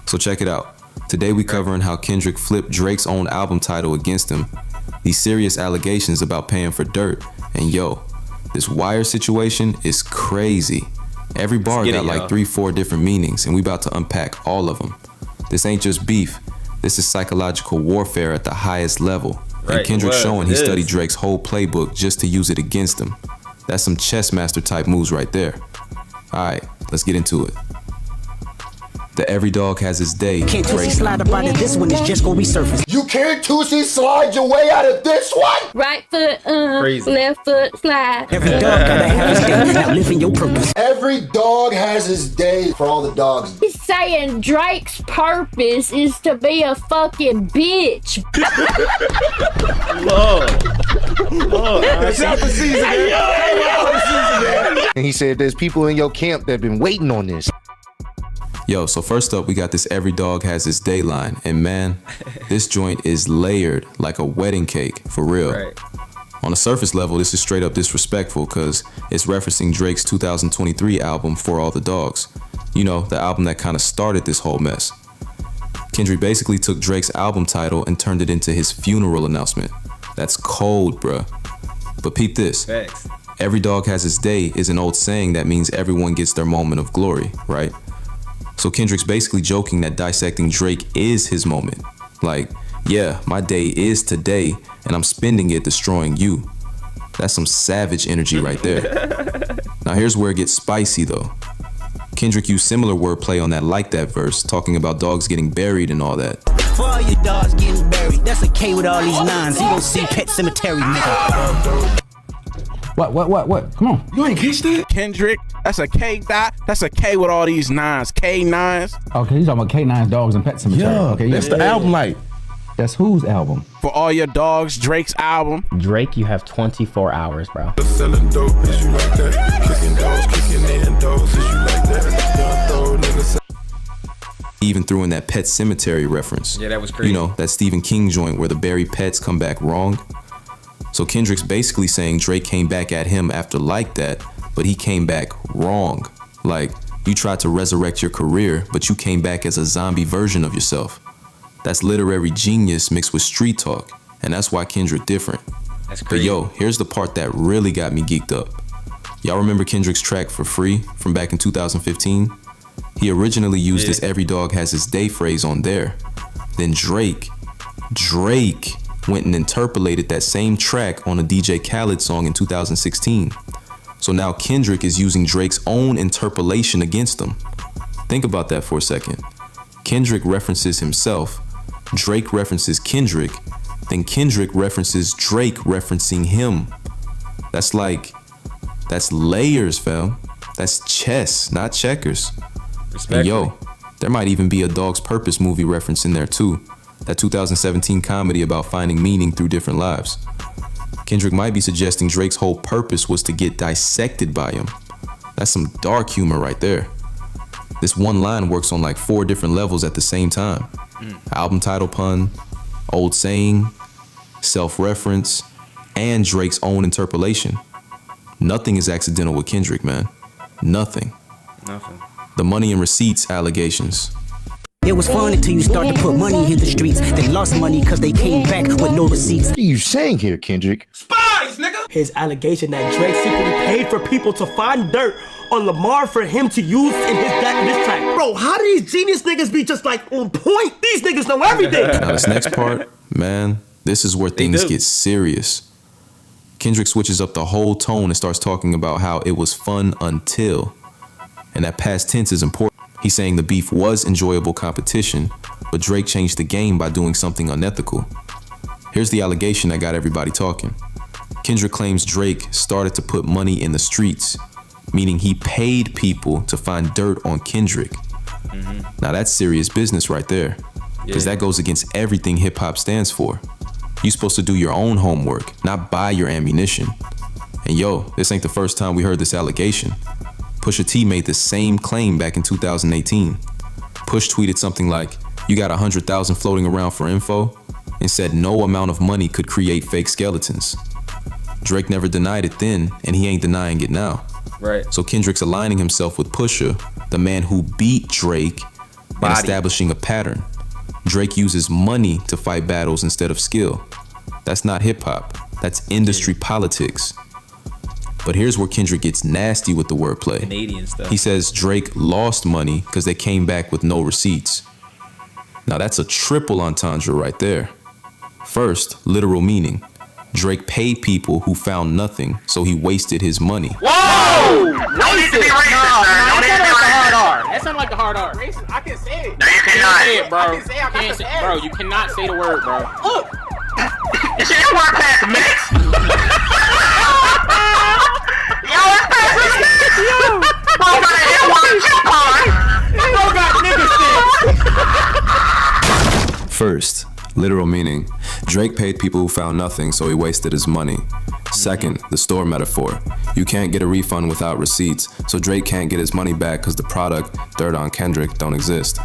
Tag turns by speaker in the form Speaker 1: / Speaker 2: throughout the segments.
Speaker 1: So check it out. Today we covering how Kendrick flipped Drake's own album title against him, these serious allegations about paying for dirt, and yo, this wire situation is crazy. Every bar got like 3-4 different meanings, and we about to unpack all of them. This ain't just beef, this is psychological warfare at the highest level. And Kendrick's showing he studied Drake's whole playbook just to use it against him. That's some chess master type moves right there. Alright, let's get into it. The every dog has his day.
Speaker 2: Can't Tootsie slide up out of this one, it's just gonna resurface.
Speaker 3: You can't Tootsie slide your way out of this one?
Speaker 4: Right foot, left foot, slide.
Speaker 2: Every dog gotta have his day, now living your purpose.
Speaker 3: Every dog has his day for all the dogs.
Speaker 4: He's saying Drake's purpose is to be a fucking bitch.
Speaker 3: Lord. And he said there's people in your camp that have been waiting on this.
Speaker 1: Yo, so first up, we got this every dog has his day line. And man, this joint is layered like a wedding cake, for real. Right. On a surface level, this is straight up disrespectful because it's referencing Drake's 2023 album, For All the Dogs. You know, the album that kind of started this whole mess. Kendrick basically took Drake's album title and turned it into his funeral announcement. That's cold, bruh. But peep this.
Speaker 5: Thanks.
Speaker 1: Every dog has his day is an old saying that means everyone gets their moment of glory, right? So Kendrick's basically joking that dissecting Drake is his moment. Like, yeah, my day is today, and I'm spending it destroying you. That's some savage energy right there. Now here's where it gets spicy though. Kendrick used similar wordplay on that Like That verse, talking about dogs getting buried and all that.
Speaker 2: For all your dogs getting buried, that's a K with all these nines. You gon' see Pet Cemetery, nigga.
Speaker 6: What? Come on.
Speaker 7: You ain't catch that? Kendrick, that's a K dot. That's a K with all these nines. K9s.
Speaker 6: Okay, you talking about K9's Dogs and Pet Cemetery.
Speaker 7: Yeah,
Speaker 6: okay,
Speaker 7: that's the album like.
Speaker 6: That's whose album?
Speaker 7: For all your dogs, Drake's album.
Speaker 8: Drake, you have 24 hours, bro.
Speaker 9: Selling dope, is you like that? Kicking dogs, kicking in doors, is you like that? Young throw niggas.
Speaker 1: He even threw in that Pet Cemetery reference.
Speaker 5: Yeah, that was crazy.
Speaker 1: You know, that Stephen King joint where the buried pets come back wrong. So Kendrick's basically saying Drake came back at him after Like That, but he came back wrong. Like, you tried to resurrect your career, but you came back as a zombie version of yourself. That's literary genius mixed with street talk, and that's why Kendrick different.
Speaker 5: That's crazy.
Speaker 1: But yo, here's the part that really got me geeked up. Y'all remember Kendrick's track For Free from back in 2015? He originally used this every dog has his day phrase on there. Then Drake went and interpolated that same track on a DJ Khaled song in 2016. So now Kendrick is using Drake's own interpolation against him. Think about that for a second. Kendrick references himself, Drake references Kendrick, then Kendrick references Drake referencing him. That's layers, fam. That's chess, not checkers. And yo, there might even be a Dog's Purpose movie reference in there too. That 2017 comedy about finding meaning through different lives. Kendrick might be suggesting Drake's whole purpose was to get dissected by him. That's some dark humor right there. This one line works on like 4 different levels at the same time. Album title pun, old saying, self-reference, and Drake's own interpolation. Nothing is accidental with Kendrick, man. Nothing. The money and receipts allegations.
Speaker 2: It was fun until you start to put money in the streets. They lost money because they came back with no receipts.
Speaker 3: What are you saying here, Kendrick?
Speaker 7: Spies, nigga!
Speaker 10: His allegation that Drake secretly paid for people to find dirt on Lamar for him to use in this track. Bro, how do these genius niggas be just like on point? These niggas know everything.
Speaker 1: Now this next part, man, this is where things get serious. Kendrick switches up the whole tone and starts talking about how it was fun until. And that past tense is important. He's saying the beef was enjoyable competition, but Drake changed the game by doing something unethical. Here's the allegation that got everybody talking. Kendrick claims Drake started to put money in the streets, meaning he paid people to find dirt on Kendrick. Now that's serious business right there, because that goes against everything hip hop stands for. You're supposed to do your own homework, not buy your ammunition. And yo, this ain't the first time we heard this allegation. Pusha T made the same claim back in 2018. Push tweeted something like, "You got 100,000 floating around for info," and said no amount of money could create fake skeletons. Drake never denied it then, and he ain't denying it now.
Speaker 5: Right.
Speaker 1: So Kendrick's aligning himself with Pusha, the man who beat Drake, and establishing a pattern. Drake uses money to fight battles instead of skill. That's not hip hop, that's industry politics. But here's where Kendrick gets nasty with the wordplay.
Speaker 5: Canadian stuff.
Speaker 1: He says Drake lost money because they came back with no receipts. Now that's a triple entendre right there. First, literal meaning. Drake paid people who found nothing, so he wasted his money.
Speaker 7: Whoa! Wasted.
Speaker 5: That sounds like the hard R.
Speaker 7: Racist. I can say it.
Speaker 5: No, you cannot say it, bro.
Speaker 7: I can say it. I can say it.
Speaker 5: Bro, you cannot say the word, bro.
Speaker 7: Look. You see that word past the mix? Yo, it's past the mix. Bro got an N1 chip on. Bro got nigga shit.
Speaker 1: First, literal meaning. Drake paid people who found nothing, so he wasted his money. Second, the store metaphor. You can't get a refund without receipts, so Drake can't get his money back because the product, third on Kendrick, don't exist.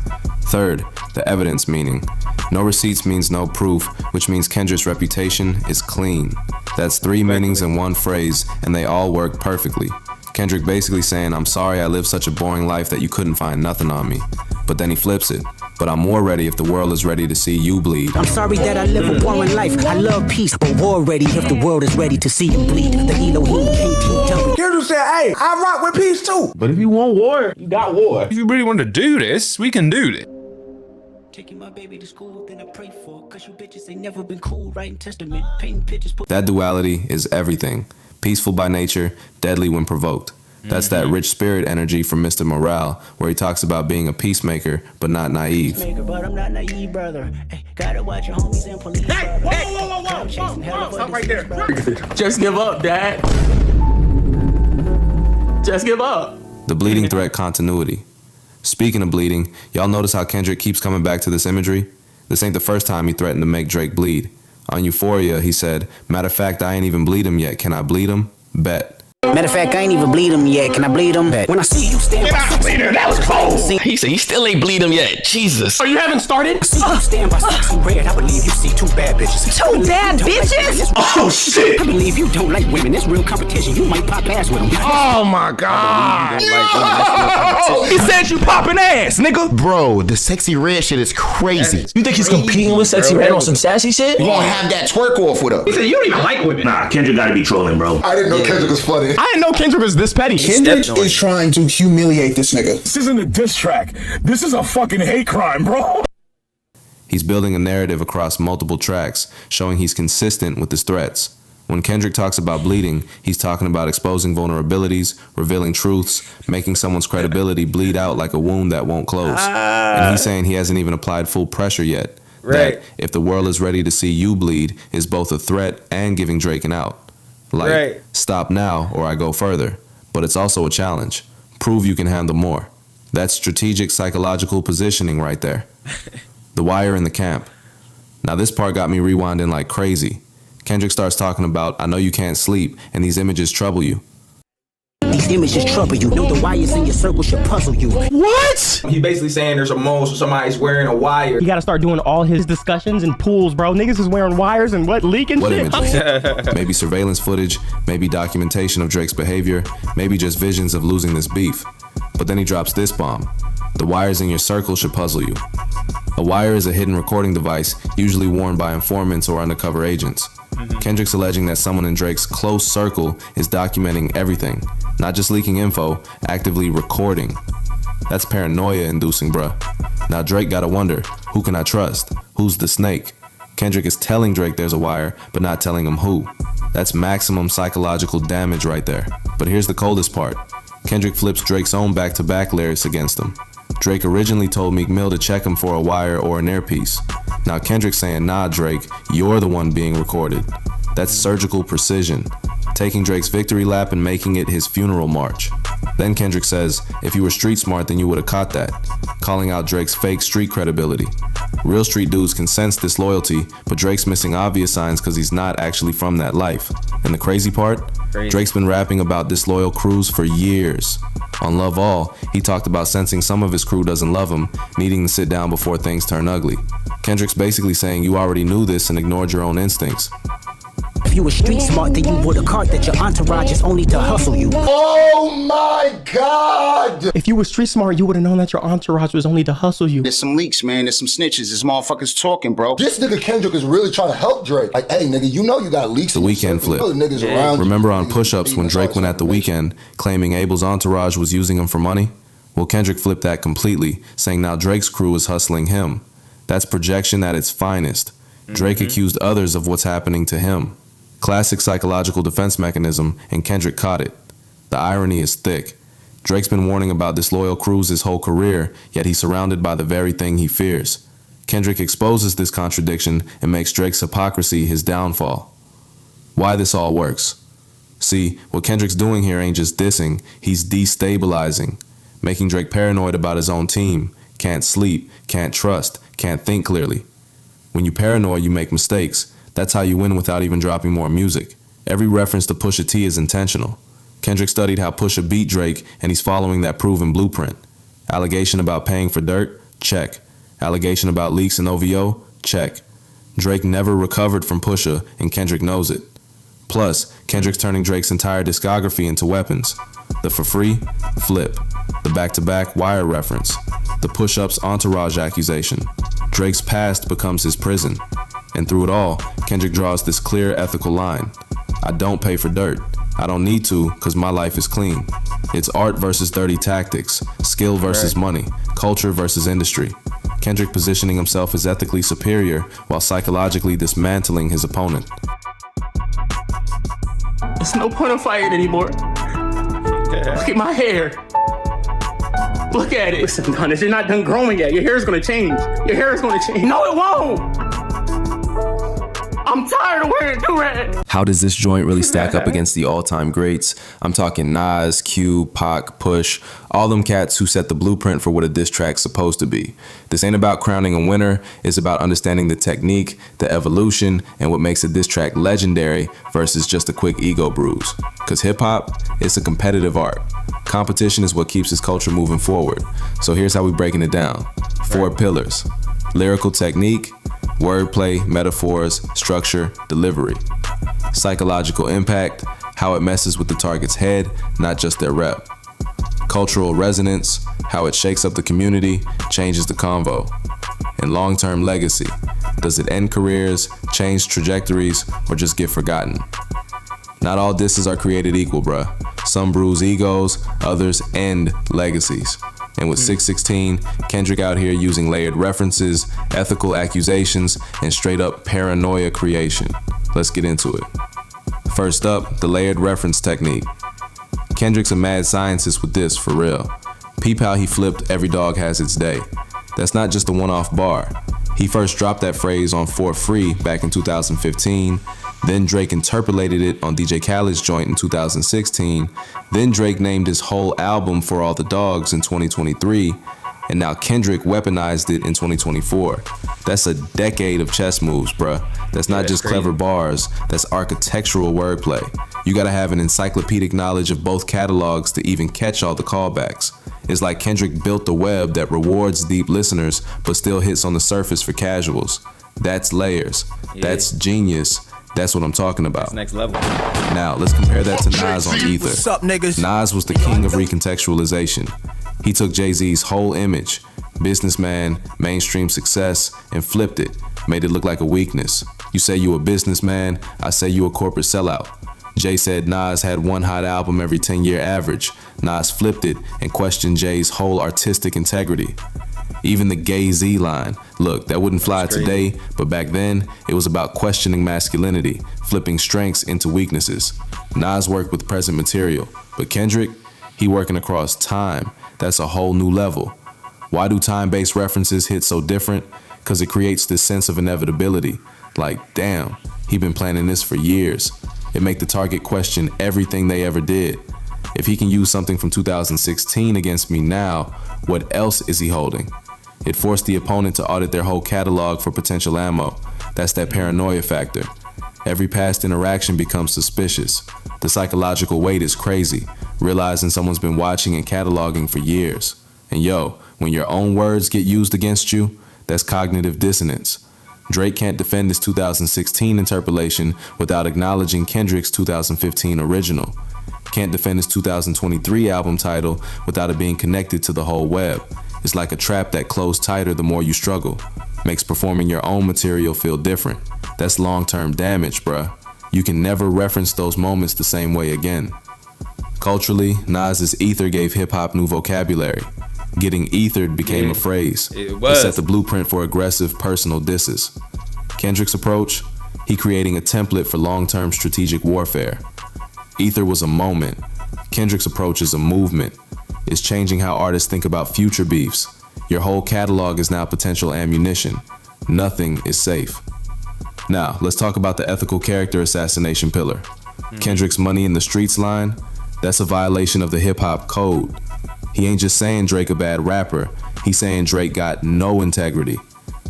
Speaker 1: Third, the evidence meaning. No receipts means no proof, which means Kendrick's reputation is clean. That's three meanings in one phrase, and they all work perfectly. Kendrick basically saying, I'm sorry I lived such a boring life that you couldn't find nothing on me. But then he flips it. But I'm more ready if the world is ready to see you bleed.
Speaker 2: I'm sorry that I live a boring life. I love peace, but war ready if the world is ready to see you bleed. The Elohim can't tell me.
Speaker 10: Kendrick said, hey, I rock with peace too.
Speaker 6: But if you want war, you got war.
Speaker 11: If you really want to do this, we can do this.
Speaker 2: Taking my baby to school, then I pray for. Cause you bitches ain't never been cool. Writing testament, painting pictures.
Speaker 1: That duality is everything. Peaceful by nature, deadly when provoked. That's that rich spirit energy from Mr. Morale, where he talks about being a peacemaker, but not naive.
Speaker 2: But I'm not naive, brother. Hey, gotta watch your homies and police.
Speaker 7: Hey, whoa. Stop right there.
Speaker 5: Just give up, Dad. Just give up.
Speaker 1: The bleeding threat continuity. Speaking of bleeding, y'all notice how Kendrick keeps coming back to this imagery? This ain't the first time he threatened to make Drake bleed. On Euphoria, he said, matter of fact, I ain't even bleed him yet. Can I bleed him? Bet.
Speaker 2: Matter of fact, I ain't even bleed him yet. Can I bleed him? When I see you stand by 6 red, that was cold.
Speaker 12: He said he still ain't bleed him yet. Jesus.
Speaker 5: Oh, you haven't started?
Speaker 2: I see you stand by 6 red. I believe you see 2 bad bitches. 2 bad bitches?
Speaker 10: Oh, shit.
Speaker 2: I believe you don't like women. It's real competition. You might pop ass with them.
Speaker 10: Oh, my God.
Speaker 7: He said you popping ass, nigga.
Speaker 3: Bro, the sexy red shit is crazy.
Speaker 12: You think he's competing with Sexy Red on some sassy shit?
Speaker 3: You gonna have that twerk off with her.
Speaker 10: He said you don't even like women. Nah, Kendrick gotta be trolling, bro.
Speaker 3: I didn't know Kendrick was funny.
Speaker 7: I didn't know Kendrick was this petty.
Speaker 13: Kendrick is trying to humiliate this nigga.
Speaker 10: This isn't a diss track. This is a fucking hate crime, bro.
Speaker 1: He's building a narrative across multiple tracks, showing he's consistent with his threats. When Kendrick talks about bleeding, he's talking about exposing vulnerabilities, revealing truths, making someone's credibility bleed out like a wound that won't close. And he's saying he hasn't even applied full pressure yet.
Speaker 5: Right.
Speaker 1: That if the world is ready to see you bleed is both a threat and giving Drake an out. Like, stop now or I go further. But it's also a challenge. Prove you can handle more. That's strategic psychological positioning right there. The wire in the camp. Now this part got me rewinding like crazy. Kendrick starts talking about, I know you can't sleep, and these images trouble you.
Speaker 2: These images trouble you. Know the wires in your circle should puzzle you.
Speaker 5: What? He's basically saying there's a mole, so somebody's wearing a wire.
Speaker 8: You gotta start doing all his discussions in pools, bro. Niggas is wearing wires and leaking
Speaker 1: What
Speaker 8: shit.
Speaker 1: images? Maybe surveillance footage, maybe documentation of Drake's behavior, maybe just visions of losing this beef. But then he drops this bomb. The wires in your circle should puzzle you. A wire is a hidden recording device, usually worn by informants or undercover agents. Kendrick's alleging that someone in Drake's close circle is documenting everything, not just leaking info, actively recording. That's paranoia inducing, bruh. Now Drake gotta wonder, who can I trust? Who's the snake? Kendrick is telling Drake there's a wire, but not telling him who. That's maximum psychological damage right there. But here's the coldest part. Kendrick flips Drake's own back-to-back lyrics against him. Drake originally told Meek Mill to check him for a wire or an earpiece. Now Kendrick's saying, nah Drake, you're the one being recorded. That's surgical precision, taking Drake's victory lap and making it his funeral march. Then Kendrick says, if you were street smart then you would have caught that, calling out Drake's fake street credibility. Real street dudes can sense disloyalty, but Drake's missing obvious signs because he's not actually from that life. And the crazy part? Drake's been rapping about disloyal crews for years. On Love All, he talked about sensing some of his crew doesn't love him, needing to sit down before things turn ugly. Kendrick's basically saying you already knew this and ignored your own instincts.
Speaker 2: If you were street smart, then you would have caught that your entourage is only to hustle you.
Speaker 3: Oh my God!
Speaker 8: If you were street smart, you would have known that your entourage was only to hustle you.
Speaker 14: There's some leaks, man. There's some snitches. This motherfucker's talking, bro.
Speaker 3: This nigga Kendrick is really trying to help Drake. Like, hey, nigga, you know you got leaks.
Speaker 1: The Weeknd flip. Remember on push-ups when Drake went at The Weeknd, claiming Abel's entourage was using him for money? Well, Kendrick flipped that completely, saying now Drake's crew is hustling him. That's projection at its finest. Drake accused others of what's happening to him. Classic psychological defense mechanism, and Kendrick caught it. The irony is thick. Drake's been warning about disloyal crews his whole career, yet he's surrounded by the very thing he fears. Kendrick exposes this contradiction and makes Drake's hypocrisy his downfall. Why this all works? See, what Kendrick's doing here ain't just dissing, he's destabilizing, making Drake paranoid about his own team, can't sleep, can't trust, can't think clearly. When you paranoid, you make mistakes. That's how you win without even dropping more music. Every reference to Pusha T is intentional. Kendrick studied how Pusha beat Drake, and he's following that proven blueprint. Allegation about paying for dirt? Check. Allegation about leaks in OVO? Check. Drake never recovered from Pusha, and Kendrick knows it. Plus, Kendrick's turning Drake's entire discography into weapons. The for free? Flip. The back-to-back wire reference. The push-ups entourage accusation. Drake's past becomes his prison. And through it all, Kendrick draws this clear ethical line. I don't pay for dirt. I don't need to, cause my life is clean. It's art versus dirty tactics, skill versus money, culture versus industry. Kendrick positioning himself as ethically superior while psychologically dismantling his opponent.
Speaker 10: There's no point in fighting anymore. Look at my hair. Look at it. Listen, Gunners, you're not done growing yet. Your hair is gonna change. Your hair is gonna change. No, it won't. I'm tired of wearing do-rag.
Speaker 1: How does this joint really stack up against the all-time greats? I'm talking Nas, Q, Pac, Push, all them cats who set the blueprint for what a diss track's supposed to be. This ain't about crowning a winner, it's about understanding the technique, the evolution, and what makes a diss track legendary versus just a quick ego bruise. Cause hip-hop, it's a competitive art. Competition is what keeps this culture moving forward. So here's how we breaking it down. 4 pillars. Lyrical technique, wordplay, metaphors, structure, delivery. Psychological impact, how it messes with the target's head, not just their rep. Cultural resonance, how it shakes up the community, changes the convo. And long-term legacy, does it end careers, change trajectories, or just get forgotten? Not all disses are created equal, bruh. Some bruise egos, others end legacies. And with 616, Kendrick out here using layered references, ethical accusations, and straight up paranoia creation. Let's get into it. First up, the layered reference technique. Kendrick's a mad scientist with this, for real. Peep how he flipped "Every Dog Has Its Day." That's not just a one-off bar. He first dropped that phrase on For Free back in 2015, then Drake interpolated it on DJ Khaled's joint in 2016, then Drake named his whole album For All the Dogs in 2023, and now Kendrick weaponized it in 2024. That's a decade of chess moves, bruh. That's not just clever bars, that's architectural wordplay. You gotta have an encyclopedic knowledge of both catalogs to even catch all the callbacks. It's like Kendrick built a web that rewards deep listeners but still hits on the surface for casuals. That's layers. That's genius. That's what I'm talking about.
Speaker 15: That's next level.
Speaker 1: Now, let's compare that to Nas on Ether.
Speaker 16: What's up, niggas?
Speaker 1: Nas was the king of recontextualization. He took Jay-Z's whole image, businessman, mainstream success, and flipped it, made it look like a weakness. You say you a businessman, I say you a corporate sellout. Jay said Nas had one hot album every 10-year average. Nas flipped it and questioned Jay's whole artistic integrity. Even the gay Z line, look, that wouldn't fly today, but back then, it was about questioning masculinity, flipping strengths into weaknesses. Nas worked with present material, but Kendrick, he working across time. That's a whole new level. Why do time-based references hit so different? Because it creates this sense of inevitability. Like, damn, he been planning this for years. It make the target question everything they ever did. If he can use something from 2016 against me now, what else is he holding? It forced the opponent to audit their whole catalog for potential ammo. That's that paranoia factor. Every past interaction becomes suspicious. The psychological weight is crazy, realizing someone's been watching and cataloging for years. And yo, when your own words get used against you, that's cognitive dissonance. Drake can't defend his 2016 interpolation without acknowledging Kendrick's 2015 original. Can't defend his 2023 album title without it being connected to the whole web. It's like a trap that closed tighter the more you struggle. Makes performing your own material feel different. That's long-term damage, bruh. You can never reference those moments the same way again. Culturally, Nas's ether gave hip-hop new vocabulary. Getting ethered became a phrase. It set the blueprint for aggressive personal disses. Kendrick's approach, he creating a template for long-term strategic warfare. Ether was a moment. Kendrick's approach is a movement. It's changing how artists think about future beefs. Your whole catalog is now potential ammunition. Nothing is safe. Now, let's talk about the ethical character assassination pillar. Kendrick's Money in the Streets line, that's a violation of the hip-hop code. He ain't just saying Drake a bad rapper, he's saying Drake got no integrity.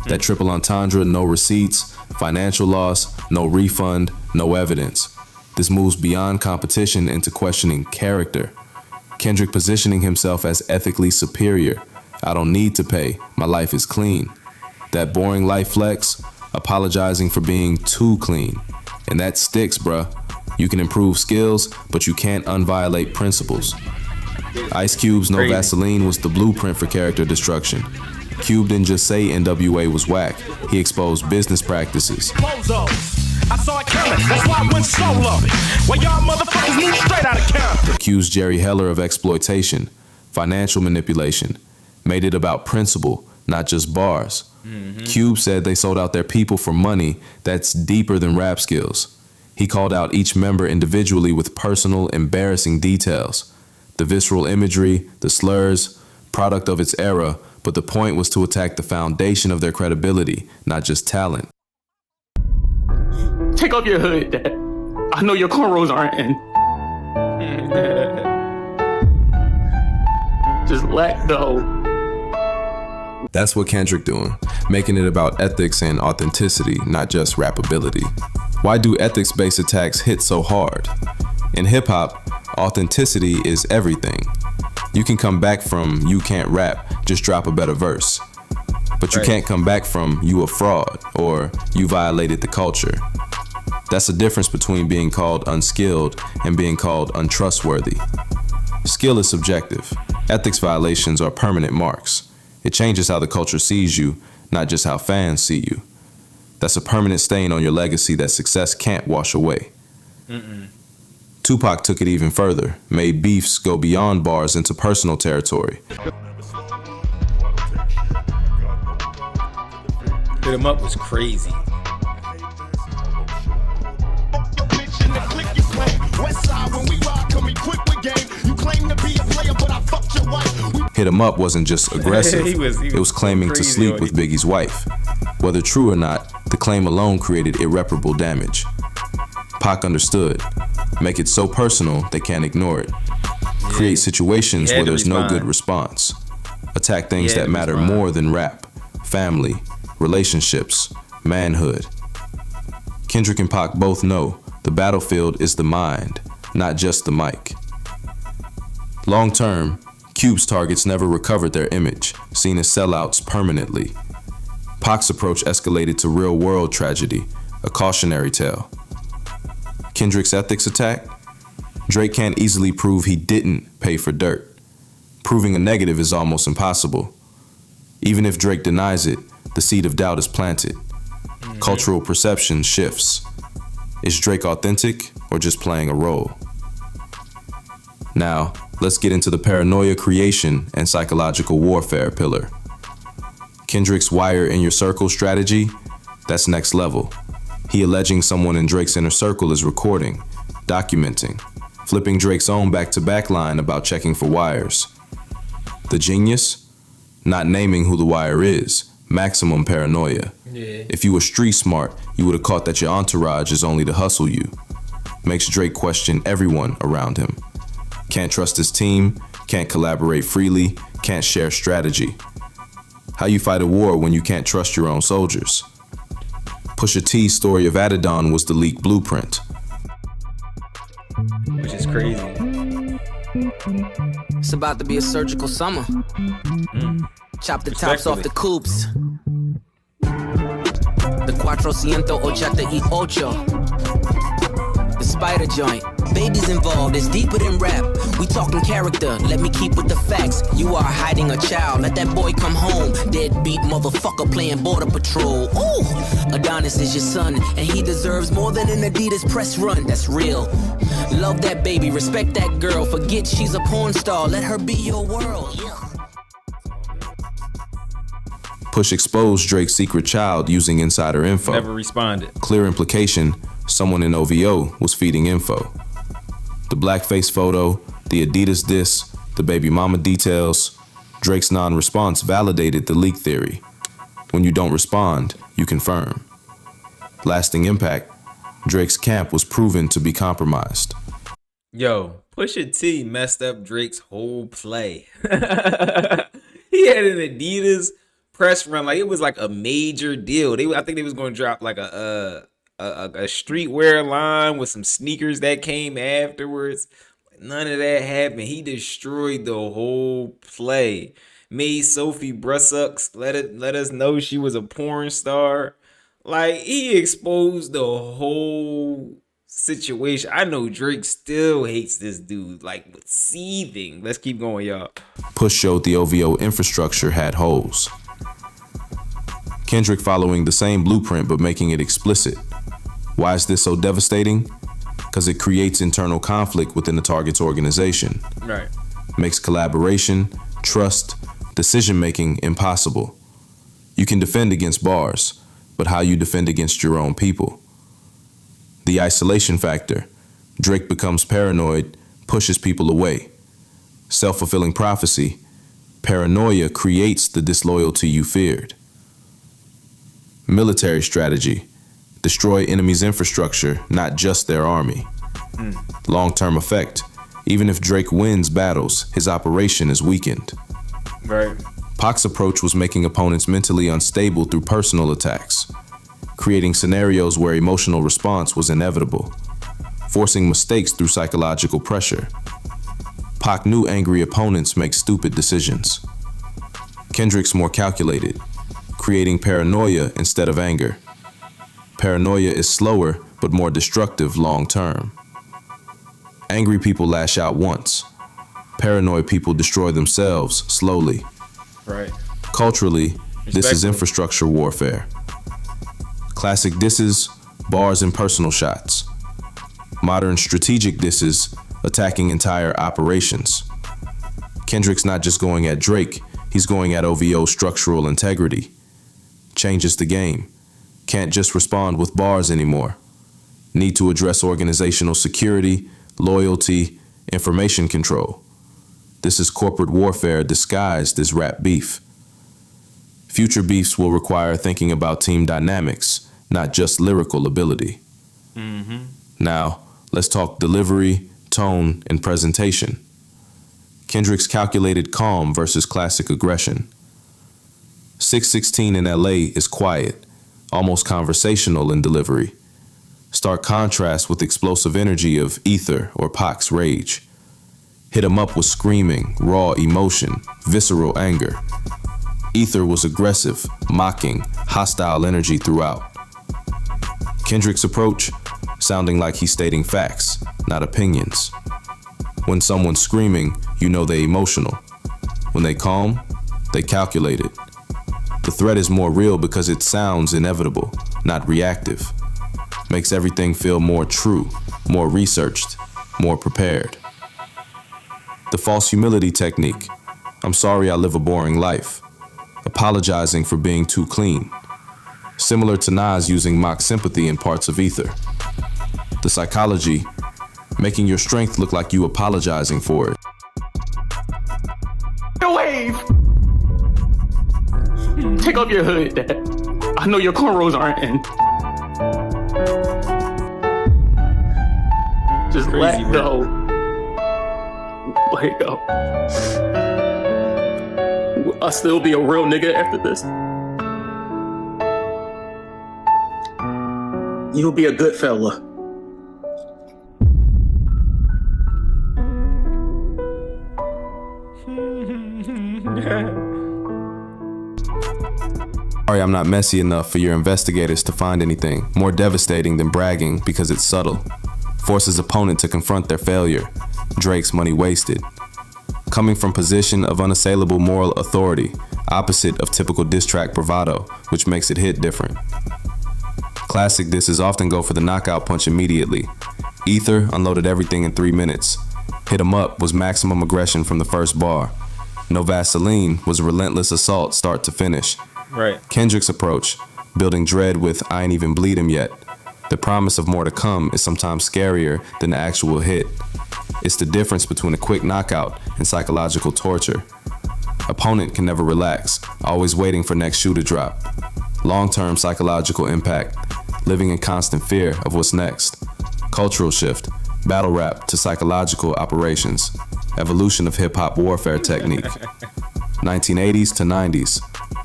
Speaker 1: That triple entendre, no receipts, financial loss, no refund, no evidence. This moves beyond competition into questioning character. Kendrick positioning himself as ethically superior. I don't need to pay, my life is clean. That boring life flex, apologizing for being too clean. And that sticks, bruh. You can improve skills, but you can't unviolate principles. Ice Cube's No Vaseline was the blueprint for character destruction. Cube didn't just say NWA was whack, he exposed business practices.
Speaker 15: I saw it coming, that's why I went solo. Well, y'all motherfuckers moved straight out of character.
Speaker 1: Accused Jerry Heller of exploitation, financial manipulation, made it about principle, not just bars. Cube said they sold out their people for money that's deeper than rap skills. He called out each member individually with personal, embarrassing details. The visceral imagery, the slurs, product of its era, but the point was to attack the foundation of their credibility, not just talent.
Speaker 10: Take off your hood, Dad. I know your cornrows aren't in. Just let go.
Speaker 1: That's what Kendrick doing, making it about ethics and authenticity, not just rappability. Why do ethics-based attacks hit so hard? In hip-hop, authenticity is everything. You can come back from you can't rap, just drop a better verse. But you can't come back from you a fraud or you violated the culture. That's the difference between being called unskilled and being called untrustworthy. Skill is subjective. Ethics violations are permanent marks. It changes how the culture sees you, not just how fans see you. That's a permanent stain on your legacy that success can't wash away. Tupac took it even further, made beefs go beyond bars into personal territory.
Speaker 16: Hit 'em Up was crazy.
Speaker 1: Hit 'em Up wasn't just aggressive, it was claiming to sleep with Biggie's wife. Whether true or not, the claim alone created irreparable damage. Pac understood. Make it so personal they can't ignore it. Create situations where there's no good response. Attack things that matter more than rap. Family, relationships, manhood. Kendrick and Pac both know the battlefield is the mind, not just the mic. Long term, Cube's targets never recovered their image, seen as sellouts permanently. Pac's approach escalated to real-world tragedy, a cautionary tale. Kendrick's ethics attack? Drake can't easily prove he didn't pay for dirt. Proving a negative is almost impossible. Even if Drake denies it, the seed of doubt is planted. Cultural perception shifts. Is Drake authentic or just playing a role? Now, let's get into the paranoia creation and psychological warfare pillar. Kendrick's wire in your circle strategy, that's next level. He alleging someone in Drake's inner circle is recording, documenting, flipping Drake's own back-to-back line about checking for wires. The genius? Not naming who the wire is, maximum paranoia. If you were street smart, you would have caught that your entourage is only to hustle you. Makes Drake question everyone around him. Can't trust his team, can't collaborate freely, can't share strategy. How you fight a war when you can't trust your own soldiers? Pusha T's story of Adidon was the leaked blueprint.
Speaker 16: Which is crazy.
Speaker 17: It's about to be a surgical summer. Chop the tops off the coops. The 488. The spider joint. Babies involved, it's deeper than rap. We talking character, let me keep with the facts. You are hiding a child, let that boy come home. Deadbeat motherfucker playing border patrol. Ooh, Adonis is your son, and he deserves more than an Adidas press run. That's real. Love that baby, respect that girl. Forget she's a porn star, let her be your world.
Speaker 1: Push exposed Drake's secret child using insider info.
Speaker 16: Never responded.
Speaker 1: Clear implication, someone in OVO was feeding info. The blackface photo, the Adidas diss, the baby mama details, Drake's non-response validated the leak theory. When you don't respond, you confirm. Lasting impact, Drake's camp was proven to be compromised.
Speaker 16: Yo, Pusha T messed up Drake's whole play. He had an Adidas press run, like it was like a major deal. I think they was going to drop like a streetwear line with some sneakers that came afterwards. None of that happened. He destroyed the whole play. Made Sophie Brussux let us know she was a porn star. Like, he exposed the whole situation. I know Drake still hates this dude, like seething. Let's keep going, y'all.
Speaker 1: Push showed the OVO infrastructure had holes. Kendrick following the same blueprint but making it explicit. Why is this so devastating? Because it creates internal conflict within the target's organization.
Speaker 16: Right.
Speaker 1: Makes collaboration, trust, decision-making impossible. You can defend against bars, but how you defend against your own people? The isolation factor. Drake becomes paranoid, pushes people away. Self-fulfilling prophecy. Paranoia creates the disloyalty you feared. Military strategy. Destroy enemies' infrastructure, not just their army. Long-term effect. Even if Drake wins battles, his operation is weakened.
Speaker 16: Right.
Speaker 1: Pac's approach was making opponents mentally unstable through personal attacks, creating scenarios where emotional response was inevitable, forcing mistakes through psychological pressure. Pac knew angry opponents make stupid decisions. Kendrick's more calculated, creating paranoia instead of anger. Paranoia is slower but more destructive long-term. Angry people lash out once. Paranoid people destroy themselves slowly.
Speaker 16: Right.
Speaker 1: Culturally, this is infrastructure warfare. Classic disses, bars and personal shots. Modern strategic disses, attacking entire operations. Kendrick's not just going at Drake, he's going at OVO's structural integrity. Changes the game. Can't just respond with bars anymore. Need to address organizational security, loyalty, information control. This is corporate warfare disguised as rap beef. Future beefs will require thinking about team dynamics, not just lyrical ability. Now, let's talk delivery, tone, and presentation. Kendrick's calculated calm versus classic aggression. 616 in LA is quiet, almost conversational in delivery. Stark contrast with explosive energy of Ether or Pac's rage. Hit 'em up with screaming, raw emotion, visceral anger. Ether was aggressive, mocking, hostile energy throughout. Kendrick's approach, sounding like he's stating facts, not opinions. When someone's screaming, you know they're emotional. When they calm, they calculated. The threat is more real because it sounds inevitable, not reactive. Makes everything feel more true, more researched, more prepared. The false humility technique. I'm sorry I live a boring life. Apologizing for being too clean. Similar to Nas using mock sympathy in parts of Ether. The psychology. Making your strength look like you apologizing for it.
Speaker 10: Wave! Take off your hood, Dad. I know your cornrows aren't in. Just let go. Let go. I'll still be a real nigga after this. You'll be a good fella.
Speaker 1: Sorry, I'm not messy enough for your investigators to find anything more devastating than bragging because it's subtle. Forces opponent to confront their failure. Drake's money wasted. Coming from position of unassailable moral authority, opposite of typical diss track bravado, which makes it hit different. Classic disses often go for the knockout punch immediately. Ether unloaded everything in 3 minutes. Hit 'em up was maximum aggression from the first bar. No Vaseline was relentless assault start to finish.
Speaker 16: Right.
Speaker 1: Kendrick's approach, building dread with I ain't even bleed him yet. The promise of more to come is sometimes scarier than the actual hit. It's the difference between a quick knockout and psychological torture. Opponent can never relax, always waiting for next shoe to drop. Long-term psychological impact, living in constant fear of what's next. Cultural shift, battle rap to psychological operations. Evolution of hip-hop warfare technique. 1980s to 90s,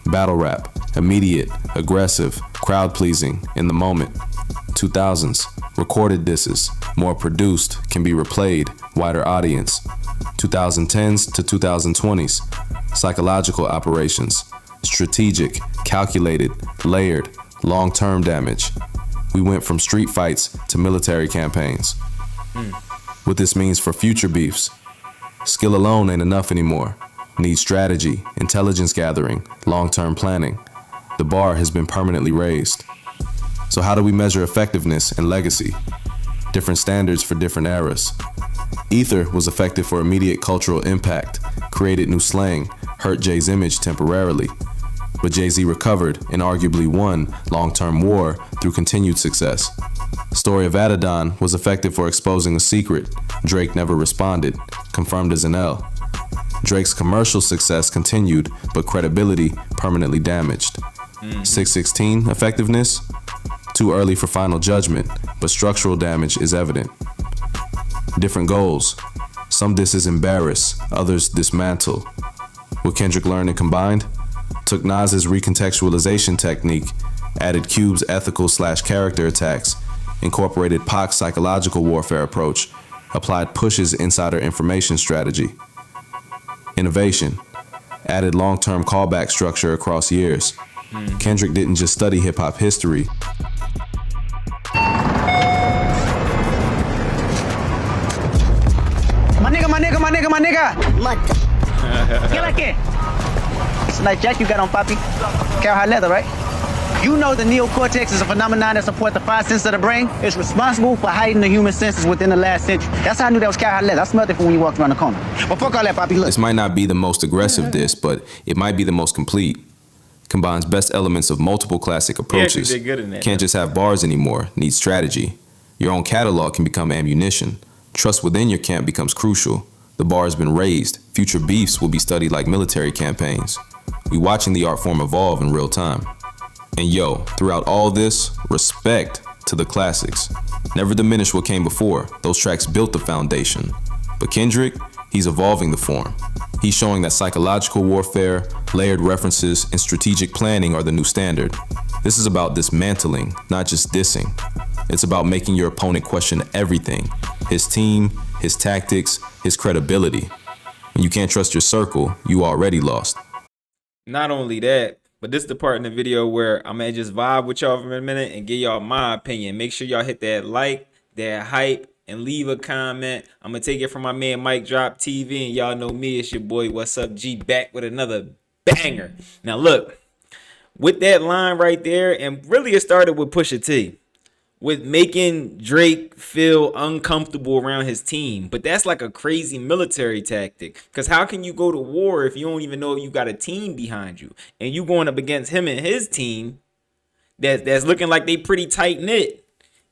Speaker 1: battle rap, immediate, aggressive, crowd-pleasing, in the moment. 2000s, recorded disses, more produced, can be replayed, wider audience. 2010s to 2020s, psychological operations, strategic, calculated, layered, long-term damage. We went from street fights to military campaigns. What this means for future beefs. Skill alone ain't enough anymore. Need strategy, intelligence gathering, long-term planning. The bar has been permanently raised. So how do we measure effectiveness and legacy? Different standards for different eras. Ether was effective for immediate cultural impact, created new slang, hurt Jay's image temporarily. But Jay-Z recovered and arguably won long-term war through continued success. Story of Adidon was effective for exposing a secret. Drake never responded, confirmed as an L. Drake's commercial success continued, but credibility permanently damaged. 616 effectiveness? Too early for final judgment, but structural damage is evident. Different goals. Some disses embarrass, others dismantle. What Kendrick learned and combined? Took Nas's recontextualization technique, added Cube's ethical/character attacks, incorporated Pac's psychological warfare approach, applied Push's insider information strategy. Innovation. Added long-term callback structure across years. Kendrick didn't just study hip-hop history.
Speaker 18: My nigga. Mata. ¿Qué la que? It's a nice jacket you got on, papi. Cowhide leather, right? You know the neocortex is a phenomenon that supports the 5 senses of the brain. It's responsible for hiding the human senses within the last century. That's how I knew that was cowhide leather. I smelled it from when you walked around the corner. But fuck all that, papi. Look.
Speaker 1: This might not be the most aggressive diss, but it might be the most complete. Combines best elements of multiple classic approaches.
Speaker 16: They're good in that.
Speaker 1: Can't just have bars anymore, needs strategy. Your own catalog can become ammunition. Trust within your camp becomes crucial. The bar has been raised. Future beefs will be studied like military campaigns. We watching the art form evolve in real time. And yo, throughout all this, respect to the classics. Never diminish what came before. Those tracks built the foundation. But Kendrick, he's evolving the form. He's showing that psychological warfare, layered references, and strategic planning are the new standard. This is about dismantling, not just dissing. It's about making your opponent question everything. His team, his tactics, his credibility. When you can't trust your circle, you already lost.
Speaker 16: Not only that, but this is the part in the video where I'm gonna just vibe with y'all for a minute and give y'all my opinion. Make sure y'all hit that like, that hype, and leave a comment. I'm gonna take it from my man Mike Drop TV, and y'all know me, it's your boy What's Up G, back with another banger. Now look, with that line right there, and really it started with Pusha T, with making Drake feel uncomfortable around his team. But that's like a crazy military tactic, because how can you go to war if you don't even know you got a team behind you, and you going up against him and his team that's looking like they pretty tight knit,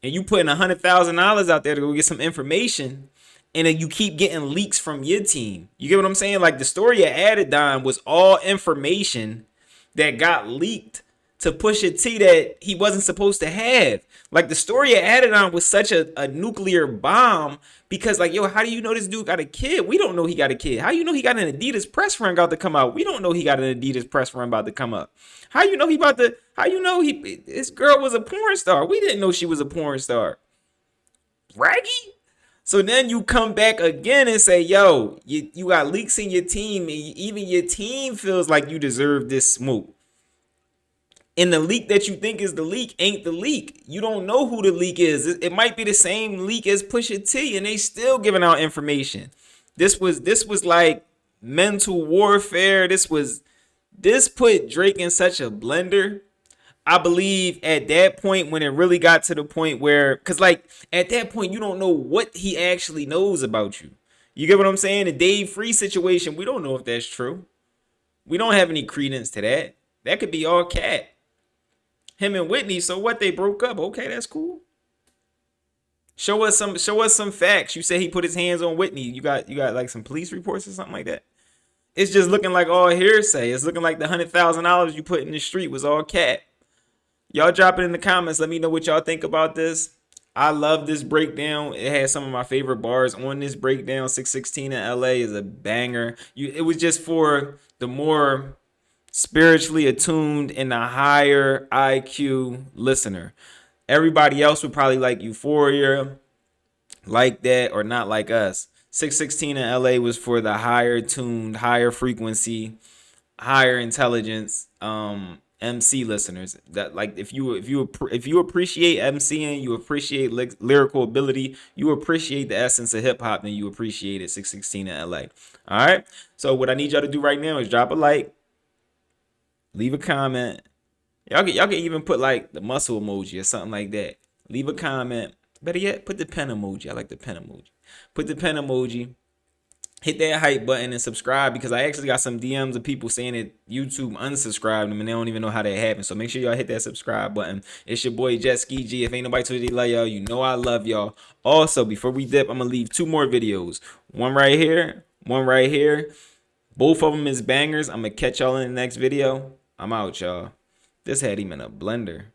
Speaker 16: and you putting $100,000 out there to go get some information, and then you keep getting leaks from your team. You get what I'm saying? Like the story of Adidon was all information that got leaked to Pusha T that he wasn't supposed to have. Like the story of Adidon was such a nuclear bomb, because like, yo, how do you know this dude got a kid? We don't know he got a kid. How you know he got an Adidas press run about to come out? We don't know he got an Adidas press run about to come up. How you know his girl was a porn star? We didn't know she was a porn star. Raggy? So then you come back again and say, yo, you got leaks in your team, and even your team feels like you deserve this smoke. And the leak that you think is the leak ain't the leak. You don't know who the leak is. It might be the same leak as Pusha T, and they still giving out information. This was like mental warfare. This put Drake in such a blender. I believe at that point, when it really got to the point where, because like at that point, you don't know what he actually knows about you. You get what I'm saying? The Dave Free situation, we don't know if that's true. We don't have any credence to that. That could be all cat. Him and Whitney, so what? They broke up. Okay, that's cool. Show us some facts. You say he put his hands on Whitney. You got like some police reports or something like that. It's just looking like all hearsay. It's looking like the $100,000 you put in the street was all cat. Y'all drop it in the comments. Let me know what y'all think about this. I love this breakdown. It has some of my favorite bars on this breakdown. 616 in LA is a banger. It was just for the more spiritually attuned and the higher IQ listener. Everybody else would probably like Euphoria, like that, or not like us. 616 in LA was for the higher tuned, higher frequency, higher intelligence MC listeners. That like if you appreciate MCing, you appreciate lyrical ability, you appreciate the essence of hip hop, then you appreciate it. 616 in LA. All right. So what I need y'all to do right now is drop a like, leave a comment. Y'all can even put like the muscle emoji or something like that. Leave a comment. Better yet, put the pen emoji. I like the pen emoji. Put the pen emoji. Hit that hype button and subscribe, because I actually got some DMs of people saying that YouTube unsubscribed them and they don't even know how that happened. So make sure y'all hit that subscribe button. It's your boy Jet Ski G. If ain't nobody told you they love y'all, you know I love y'all. Also, before we dip, I'm gonna leave 2 more videos. One right here. One right here. Both of them is bangers. I'm gonna catch y'all in the next video. I'm out, y'all. This had him in a blender.